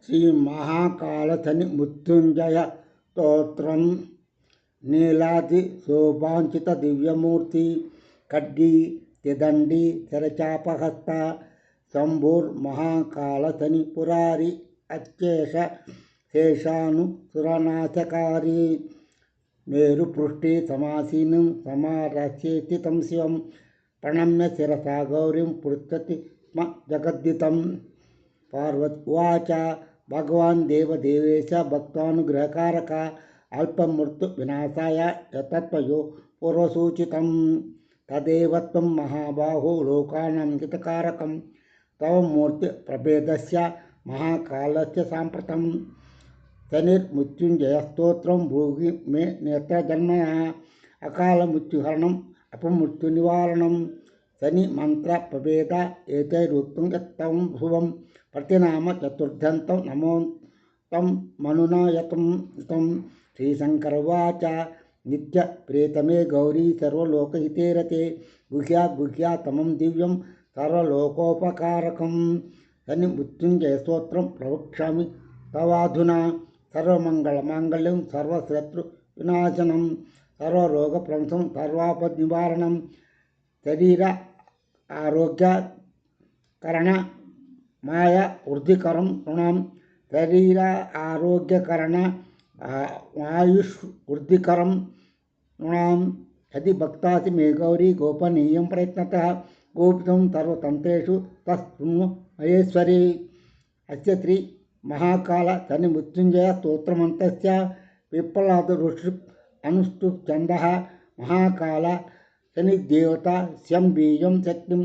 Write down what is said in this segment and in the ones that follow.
శ్రీ మహాకాళశని మృత్యుంజయ స్తోత్రం. నీలాది శోభాంచిత దివ్యమూర్తి ఖడ్గీ తిదండి శరచాపహస్త శంభుర్ మహాకాళశని పురారి అచ్చేష శేషాను సురనాశకారి మేరుపృష్ఠే సమాసీనం సమారస్యేతి తం శివం ప్రణమ్య శిరసా గౌరీం పృచ్చతి స్మ జగద్దితం. పార్వతి ఉవాచ భగవాన్ దేవదేవేశ భక్తానుగ్రహకారక అల్పమృత్యు వినాశాయ యతత్వయో పూర్వసూచితం తదేవ త్వం మహాబాహో లోకానాం హితకారకం తవ మూర్తి ప్రభేదస్య మహాకాలస్య సాంప్రతం. శనిర్మృత్యుంజయ స్తోత్రం భూగి మే నేత్రజన్మన అకాల మృత్యుహరణం అపమృత్యు నివారణం. శని మంత్ర ప్రభేద ఏతైరుక్తం యత్తం శుభం ప్రతినామ చతుర్థంతం నమో తం మనునాయతం. శ్రీశంకరవాచ నిత్య ప్రేతమే గౌరీ సర్వలోకహితే రతే గుహ్యాతమం దివ్యం సర్వలోకోపకారకం. శని మృత్యుంజయ స్తోత్రం ప్రవక్ష్యామి తవాధునా. సర్వమంగళమాంగళ్యం సర్వశత్రు వినాశనం సర్వరోగ ప్రణసం సర్వాపద్ నివారణం. శరీర ఆరోగ్యకరణ మాయ వృద్ధికరం రుణం. శరీర ఆరోగ్యకరణ ఆయుష్ వృద్ధికరం రుణం. యది భక్తాసి మే గౌరీ గోపనీయం ప్రయత్నతః గోపితం సర్వతంత్రేషు తశృణు మహేశ్వరి. అస్య శ్రీ మహాకాల శని మృత్యుంజయ స్తోత్రమంతస్య పిప్పలాద ఋషి అనుష్ఠు ఛందః మహాకాల శనిదేవత శం బీజం శక్తిం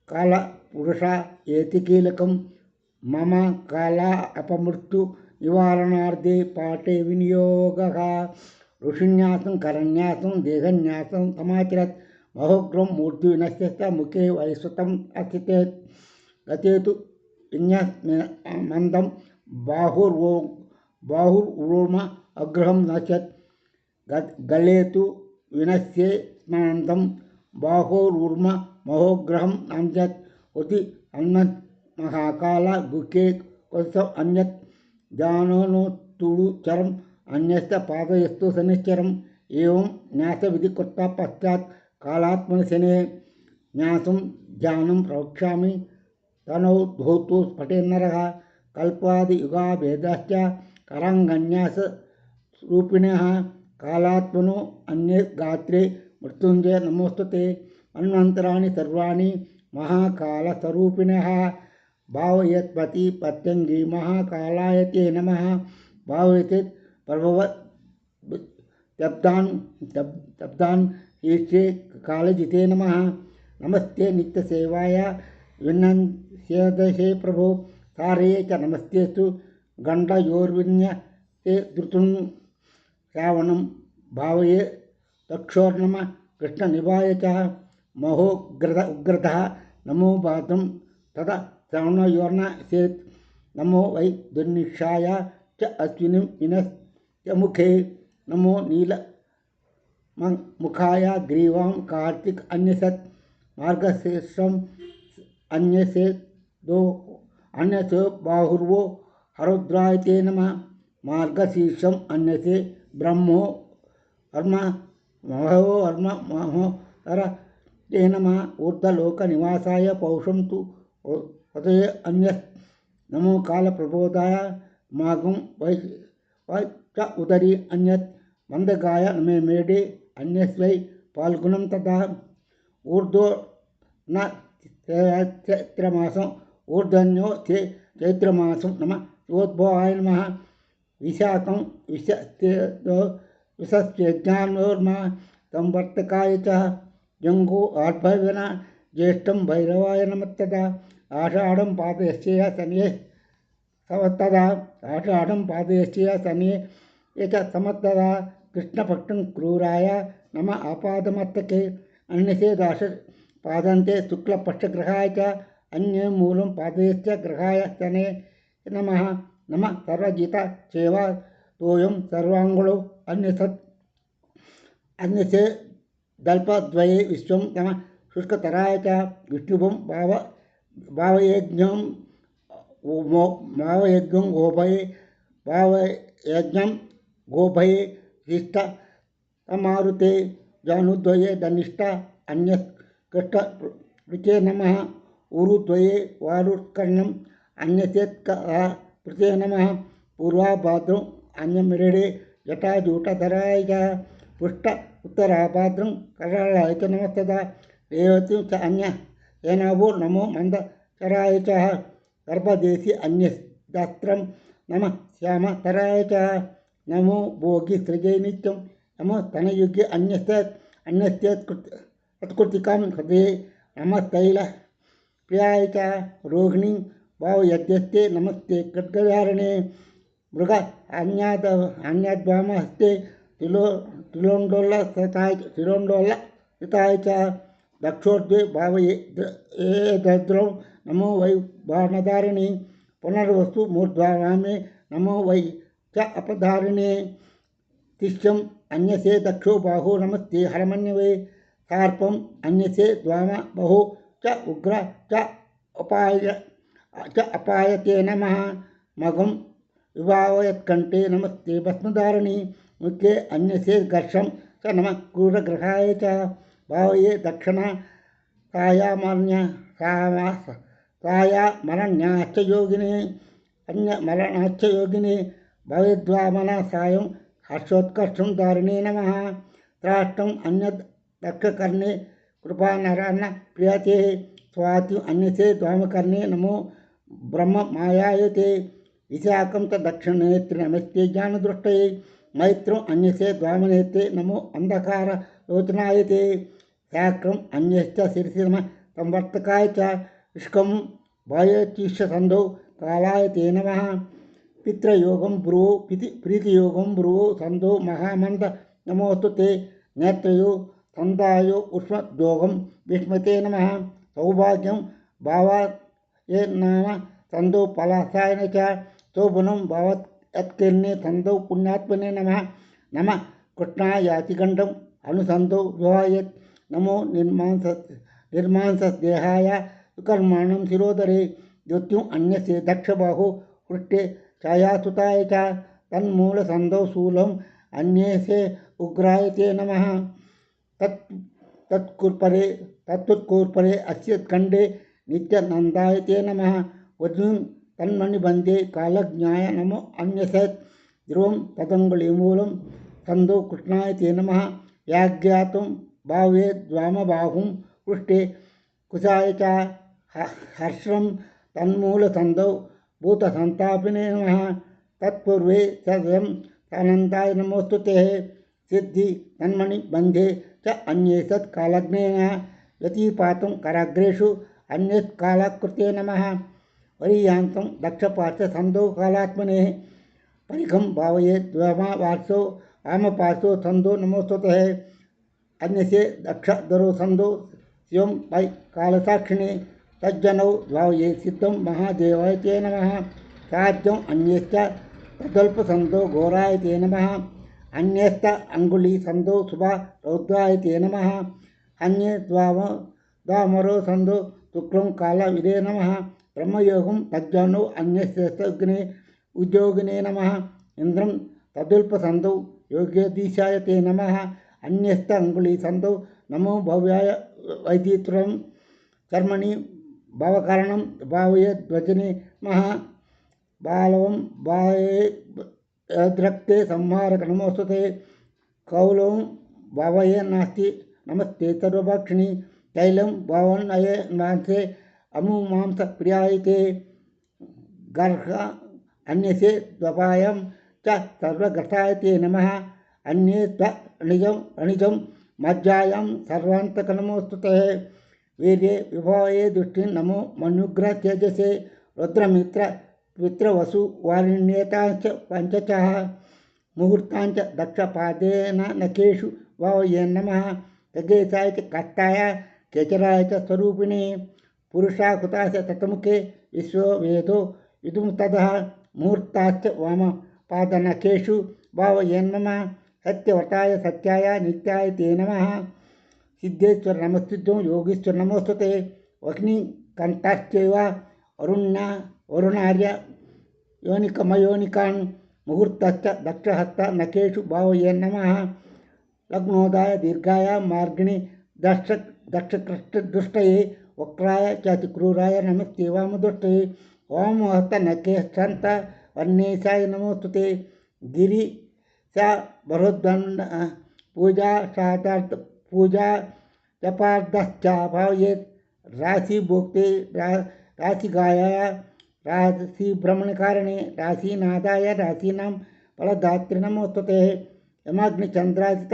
కాల పురుష ఏతి కీలకం. మమ కాల అపమృత్యు నివారణార్థే పాఠే వినియోగః. ఋషిన్యాసం కరన్యాసం దేహన్యాసం సమాచరత్ మహోగ్రం మూర్తి వినశ్య ముఖే వైశ్వతం అస్థితేత్. గతేతు మందం బాహుర్వోమ అగ్రహం నశ్యత్. గళేతు వినశ్యే స్మందం బాహోర్వర్మ మహోగ్రహం అంజత్. ఉతి అన్యత్ మహాకాల గుఖే కొత్సం అన్యత్ జానోతుడు చరం అన్యస్త పాదయస్తు శనిశ్చరం. ఏవం న్యాస విధి కృత్వా పశ్చాత్ కాలాత్మన శనే న్యాసం ధ్యానం ప్రవక్ష్యామి తనౌ ధౌతు స్ఫటిన్నరః. కల్పాది యుగా భేదాశ్చ కరాంగన్యాస రూపిణః కాలాత్మనో అన్యే గాత్రే మృత్యుంజయ నమోస్తుతే. మన్వంతరాణి సర్వాణి మహాకాల స్వరూపిణః భావయత్పతి పత్యంగి మహాకాలాయతే నమః. భావయతే ప్రభవ శబ్దాన్ ఈశ్వే కాళజితే నమః. నమస్తే నిత్యసేవాయ వినంస్యదశే ప్రభో సారయే చ నమస్తేస్తు గండయోర్విన్యతే ధృతుం. శ్రావణం భావయే దక్షోర్నమ కృష్ణనివాయ చ ఉగ్రధః నమో బాధం తద శ్రవణయోర్న సేత్. నమో వై దుర్నిషాయ చ అశ్వినిం వినస్య ముఖే. నమో నీల ముఖాయ గ్రీవాం కార్తిక్ అన్యసత్. మార్గశీర్షం అన్యసేదో అన్యసో బాహుర్వో హరుద్రాయతే నమః. మార్గశీర్షం అన్యసే బ్రహ్మో వర్మ మహోధర తే నమః. ఊర్ధ్వలోక నివాసాయ పౌషం తు ఉదయ అన్యస్. నమో కాల ప్రబోధాయ మాగం వై చ ఉదరి అన్యత్. మందగాయ నమే మేడే అన్యస్వై పాల్గుణం తథా. ఊర్ధ్వో న చైత్రమాసం ఊర్ధన్యో చైత్రమాసం నమ శివోద్భవాయ నమః. విశాఖం విశస్యజ్ఞానోర్మ సంవర్తకాయ చ. జంగో ఆర్భవన జ్యేష్టం భైరవాయ నమస్తదా. ఆషాఢం పాదయశ్చ శనియే సమత్తదా. ఆషాఢం పాదయశ్చ శనియే చ సమత్తదా. కృష్ణపక్షం క్రూరాయ నమ ఆపాదమస్తకే. అన్యసే దాశ పాదంతే శుక్లపక్షగ్రహాయ చ. అన్యే మూలం పాదయశ్చ గ్రహాయ శనే నమః. నమ సర్వజిత సేవా తోయం సర్వాంగుళో అన్యసత్. అన్యసే దల్పద్వయే విశ్వం నమ శుష్కతరాయ చ. విష్ణుభం భావయేజ్ఞం भावयज्ञं गोभये भावयज्ञं गोभये शिष्ट अमारुते जानुद्वये धनिष्ठ अन्यकृष्टपृचे नमः उरुद्वये वारुत्कर्णम् अन्यचेत्कृते नमः पूर्वाभाद्रम् अन्यमिरडे जटाजूटधराय च पुष्ट उत्तराभाद्रं कराळाय च नमस्तदा रेवतीं च अन्य सेनावो नमो मन्दचराय च गर्भदेशि अन्यदास्त्रं नमः श्यामतराय च नमो भोगिसृजे नित्यं नमो तनयुगे अन्यस्तेत्कृतिकां हृदये नमस्तैल प्रियाय च रोहिणी भावयज्ञस्ते नमस्ते खड्गधारणे मृग अन्याद्वामहस्ते तिलोण्डोलस्थिताय च दक्षोर्ध्वे भावये दद्रौ नमो वै बाणधारिणे पुनर्वसु मूर्ध्वामे नमो वै च अपधारिणे तिष्यम् अन्यसे दक्षो बाहो नमस्ते हरमन्यवे सार्पम् अन्यसे द्वाम बहु च उग्र च अपायते नमः मघं विभावयत्कण्ठे नमस्ते भस्मधारिणी मुखे अन्यसे घर्षं च नमः क्रूरग्रहाय च भावये दक्षिण सायामरण्याश्च योगिने अन्यमरणाश्च योगिने भवेद्वामना सायं हर्षोत्कर्षं धारिणे नमः त्राष्टम् अन्यद् दक्षकर्णे कृपानरान्न प्रियते स्वाति अन्यसे द्वामकर्णे नमो ब्रह्म मायायते विशाखं च दक्षिणनेत्रे नमस्ते ज्ञानदृष्टये मैत्रम् अन्यसे द्वामनेत्रे नमो अन्धकारलोचनायते शाक्रम् अन्यश्च शिरसि नमः संवर्तकाय च शुष्कं वायुतीष्यसन्धौ कालायते नमः पितृयोगं ब्रुवो प्रीतियोगं ब्रुवो सन्धो महामन्द नमोऽस्तु ते नेत्रयो सन्धायो उष्मद्योगं विस्मते नमः सौभाग्यं भावाये नाम सन्धौ पलासायन च शोभनं भावत् यत्कीर्णे सन्धौ पुण्यात्मने नमः नमः कृष्णायातिगण्डम् अनुसन्धौ विवायत् नमो निर्मांसदेहाय सुकर्माणं शिरोदरे द्युत्युम् अन्यसे दक्षबाहो पृष्ठे छायासुताय च तन्मूलसन्धौ शूलम् अन्यसे उग्राय ते नमः तत्कुर्परे अस्य खण्डे नित्यनन्दाय ते नमः वज्रं तन्मणिबन्धे कालज्ञाय नमो अन्यसत् ध्रुवं तदङ्गुलीमूलं सन्धौ कृष्णाय ते नमः याज्ञातुं भावे द्वामबाहुं पृष्ठे कुशाय च हर्षं तन्मूलसन्धौ भूतसन्तापिने नमः तत्पूर्वे सदयं सानन्दाय नमोऽस्तु ते सिद्धि तन्मणिबन्धे च अन्येषत् कालज्ञेन यतिपातं कराग्रेषु अन्यत् कालकृते नमः वरीयान्तं दक्षपार्श्व सन्धौ कालात्मने परिघं भावये द्वामावार्षो वामपार्श्वो सन्धो नमोस्तुते अन्यसे दक्षधरो सन्धो शिवं वै कालसाक्षिणे तज्जनौ भावये सिद्धं महादेवाय ते नमः साध्यम् अन्यश्च तदल्पसन्धो घोराय ते नमः अन्यस्त अङ्गुलीसन्धो शुभा रौद्राय ते नमः अन्ये द्वामरो सन्धो शुक्लं कालविदे नमः ब्रह्मयोगं तज्जानो अन्यश्रेष्ठग्ने उद्योगिने नमः इंद्रं तदुल्पसन्धौ योग्यधीशाय ते नमः अन्यस्त अङ्गुलीसन्धौ नमो भव्याय वैदित्रं कर्मणि भावकारणं भावये ध्वजने महा बालवं भावये द्रक्ते संहारक नमोस्तुते कौलं भावये नास्ति नमस्ते सर्वभक्षिणी तैलं भावन अये मांसे अमुमांस प्रियायते गर्ह अन्यसे द्वपायं च सर्वग्रसाय ते नमः अन्ये अणिजं मज्जायां सर्वान्तक नमोस्तुते वीर्ये विभावये दुष्टिं नमो मनुग्रह तेजसे रुद्रमित्र पितृवसु वारिण्येतांच पञ्चचः मुहूर्तांच दक्षपादेन नखेषु भावये नमः खगेशाय च कष्टाय केचराय च स्वरूपिणे पुरुषाकृताय ततमुखे विश्ववेदो विदुं ततः मुहूर्ताश्च वामपादनखेषु भावये नमः सत्यव्रताय सत्याय नित्याय ते नमः सिद्धेश्वर नमस्तुभ्यं योगीश्वर नमोस्तुते अग्निकण्ठाश्चैव अरुण्या वरुणार्य योनिकमयोनिकान् मुहूर्तश्च दक्षहस्त नखेषु भावये नमः। लग्नोदाय दीर्घाय मार्गिणि दक्षकृष्टदुष्टये वक्राय च अतिक्रूराय नमस्ते वामदुष्टये। ओं हस्त नखेश्चन्त वर्णेशाय नमोस्तुते। गिरि स बरोद्दण्ड पूजा शातार्थ पूजा जपार्धश्च भावयेत्। राशि भोक्ते राशिगायाय राशिभ्रमणकारणे राशिनादाय राशीनां फलदात्रे नमोस्तुते। यमाग्निचन्द्रादित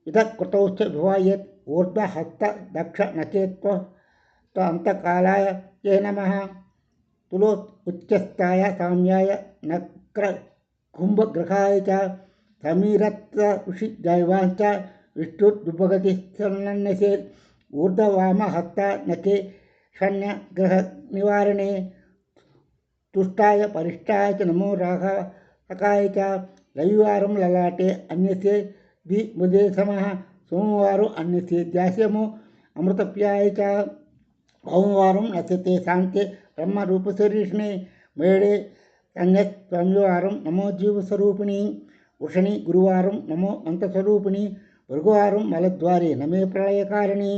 इतकृतौश्च विवायेत्। ऊर्ध्वहस्त दक्ष नचेत्व अन्तकालाय ते नमः। तुलो उच्चस्थाय साम्याय नक्र कुम्भग्रहाय च समीरत्र ऋषि जैवांश्च विष्णुर्भगतिसन्नसेत्। ऊर्ध्ववामहस्त नखे शन्यग्रह निवारणे तुष्टाय परिष्टाय च नमो राघवकाय च। रविवारं ललाटे अन्यसे द्विमुदे समः। सोमवारं अन्यसे द्यास्यमो अमृतप्याय च। ओमवारं नश्यते शान्ते ब्रह्मरूपशरीष्णे। मेळे संवारं नमो जीवस्वरूपिणी। वृषणि गुरुवारं नमो मंत्रस्वरूपिणी। भृगुवारं मलद्वारे नमे प्रलयकारिणी।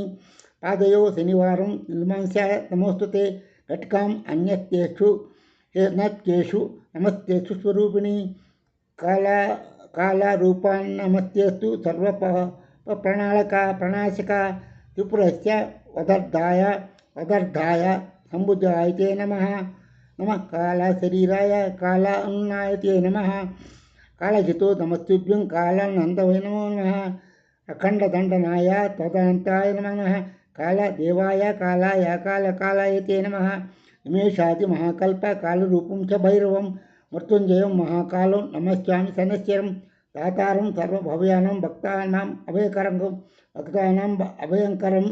पादयो शनिवारं नीलमांस्याय नमोस्तुते। घटिकाम् अन्यत्येषु नत्येषु नमस्तेषु स्वरूपिणी। कालारूपान् नमस्तेस्तु सर्वप्रणालका प्रणाशिका। त्रिपुरस्य वदर्धाय सम्भुजाय ते नमः। नमः कालशरीराय कालान्नाय ते नमः। कालजितो नमस्तुभ्यं कालानन्दवै नमो नमः। अखण्डदण्डनाय त्वदन्ताय नमः। कालदेवाय कालाय कालकालाय ते नमः। निमेषादि महाकल्प कालरूपं च भैरवं मृत्युञ्जयं महाकालं नमस्यामि शनैश्चरं। दातारं सर्वभव्यानां भक्तानाम् भक्तानाम् अभयङ्करं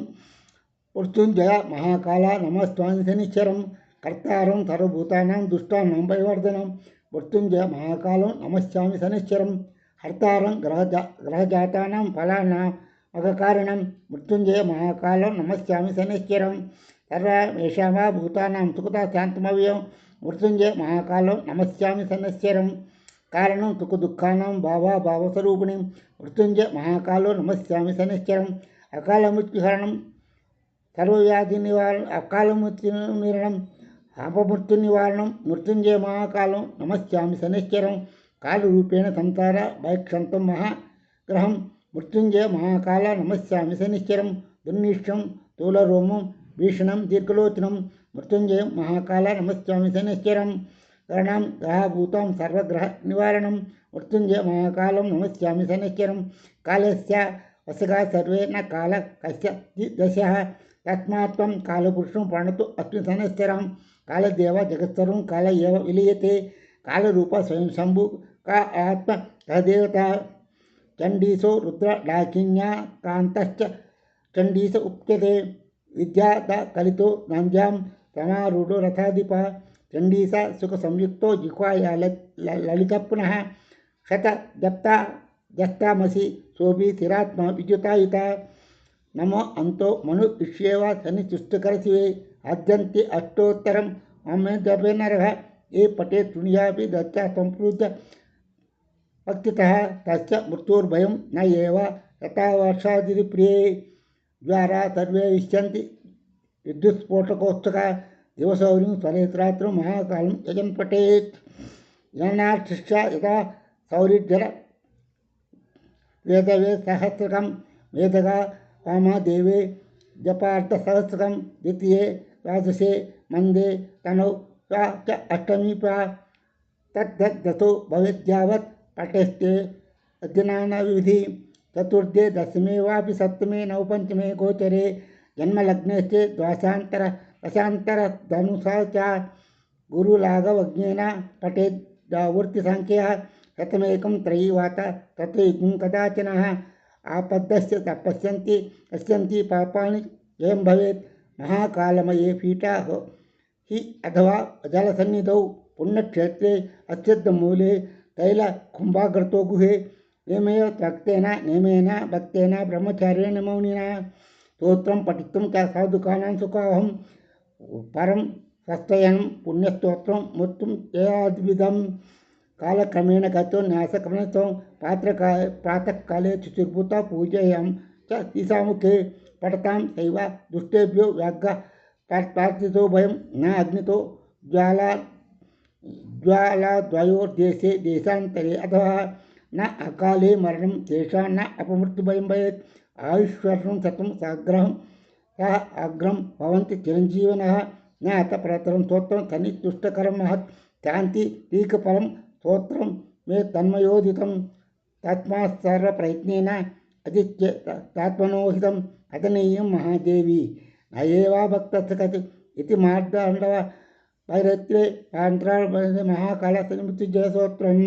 मृत्युञ्जय महाकाला नमस्त्वामि शनिश्चरं। कर्तारं सर्वभूतानां दुष्टानां भयवर्धनं मृत्युञ्जय महाकालं नमस्यामि शनिश्चरं। हर्तारं ग्रहजातानां फलानां मगकारणं मृत्युञ्जय महाकालं नमस्यामि शनिश्चरं। सर्वेषां भूतानां सुखदा शान्तमव्ययं मृत्युञ्जय महाकालं नमस्यामि शनिश्चरं। कारणं सुखदुःखानां भावस्वरूपिणीं मृत्युञ्जय महाकालो नमस्यामि शनिश्चरं। अकालमृत्युहरणं सर्वव्याधिनिवारणं अकालमृत्युनिवारणं अपमृत्युनिवारणं मृत्युञ्जय महाकालं नमस्यामि शनिश्चरं। कालरूपेण संसार भयक्षन्तं महाग्रहं मृत्युञ्जय महाकाल नमस्यामि शनिश्चरं। दुर्निष्ठं स्थूलरोमं भीषणं दीर्घलोचनं मृत्युञ्जय महाकाल नमस्यामि शनिश्चरं। ग्रहाणां ग्रहभूतं सर्वग्रहनिवारणं मृत्युञ्जय महाकालं नमस्यामि शनिश्चरं। कालस्य वशगा सर्वे न काल कस्य दशः तस्मात् त्वं कालपुरुषं प्रणतु अस्मि शनिश्चरं। कालदेव जगत्सर्वं काल एव विलीयते। कालरूप स्वयं शम्भु का आत्म सहदेवता। चण्डीसो रुद्रडाकिन्या कान्तश्च चण्डीस उच्यते। विद्याकलितो नन्द्यां समारूढो रथाधिपः चण्डीस सुखसंयुक्तो जिह्वाया ललितपुनः। शतजप्तामसि सोऽपि स्थिरात्मा विद्युतायुता। नमो अन्तो मनु इष्येव शनितुष्टकरशिवे। आद्यन्ति अष्टोत्तरं ममेन्द्रपे नरः। ये पठे शृणुयापि दत्ता सम्पूज्य भक्तितः तस्य मृत्योर्भयं न एव यथा वर्षादिति प्रिये। द्वारा सर्वे विश्यन्ति विद्युत्स्फोटकोत्सुका। दिवसौरिं स्वरेत्रात्रं महाकालं यजन् पठेत्। जननार्थिश्च यथा सौरिज्जल वेदवे सहस्रकं वेदगा वामदेवे जपार्थसहस्रकं द्वितीये द्वादशे मन्दे तनौ च अष्टमीपा तद्धतो भवेद्यावत् पठेस्ते अध्ययनाविधि। चतुर्थे दशमे वापि सप्तमे नवपञ्चमे गोचरे जन्मलग्नेश्चे दशान्तरधनुषा च गुरुलाघवज्ञेन पठेद् वृत्तिसङ्ख्यः। शतमेकं त्रयीवात तत्रैकं कदाचनः। आपद्यस्य पश्यन्ति पापानि जयं भवेत्। महाकालमये पीठा हि अथवा जलसन्निधौ पुण्यक्षेत्रे अत्यन्तमूले तैलकुम्भाग्रतो गुहे। एवमेव त्यक्तेन नियमेन भक्तेन ब्रह्मचार्येण मौनिना स्तोत्रं पठितुं च साधुकानां सुखावहं। परं స్వస్థయనం పుణ్యస్తోత్రం మొత్తం ఏద్విధం కాలక్రమేణ గతో న్యాసక్రమణతో ప్రాతకాలే శుచిర్భూత పూజయాం చ ఈశాముఖే పఠతాం శైవ దుష్టేభ్యో వ్యాఘ్ర ప్రార్థితో భయం న అగ్నితో ज्वालाद्वयोर्देशे देशान्तरे अथवा न अकाले मरणं तेषां न अपमृत्युभयं भवेत् आयुष्वर्षं शतं साग्रहं सः अग्रं भवन्ति चिरञ्जीवनः न अथ परतरं स्तोत्रं तनितुष्टकरं महत् शान्ति तीकफलं स्तोत्रं मे तन्मयोदितं तस्मात् सर्वप्रयत्नेन अतित्वात्मनोहितम् अतनीयं महादेवी न एवा भक्तस्य कति इति मार्ताण्डव వైరత్రే పాంత్రాణ మహాకాళ సన్మృత్యుజయ స్తోత్రం.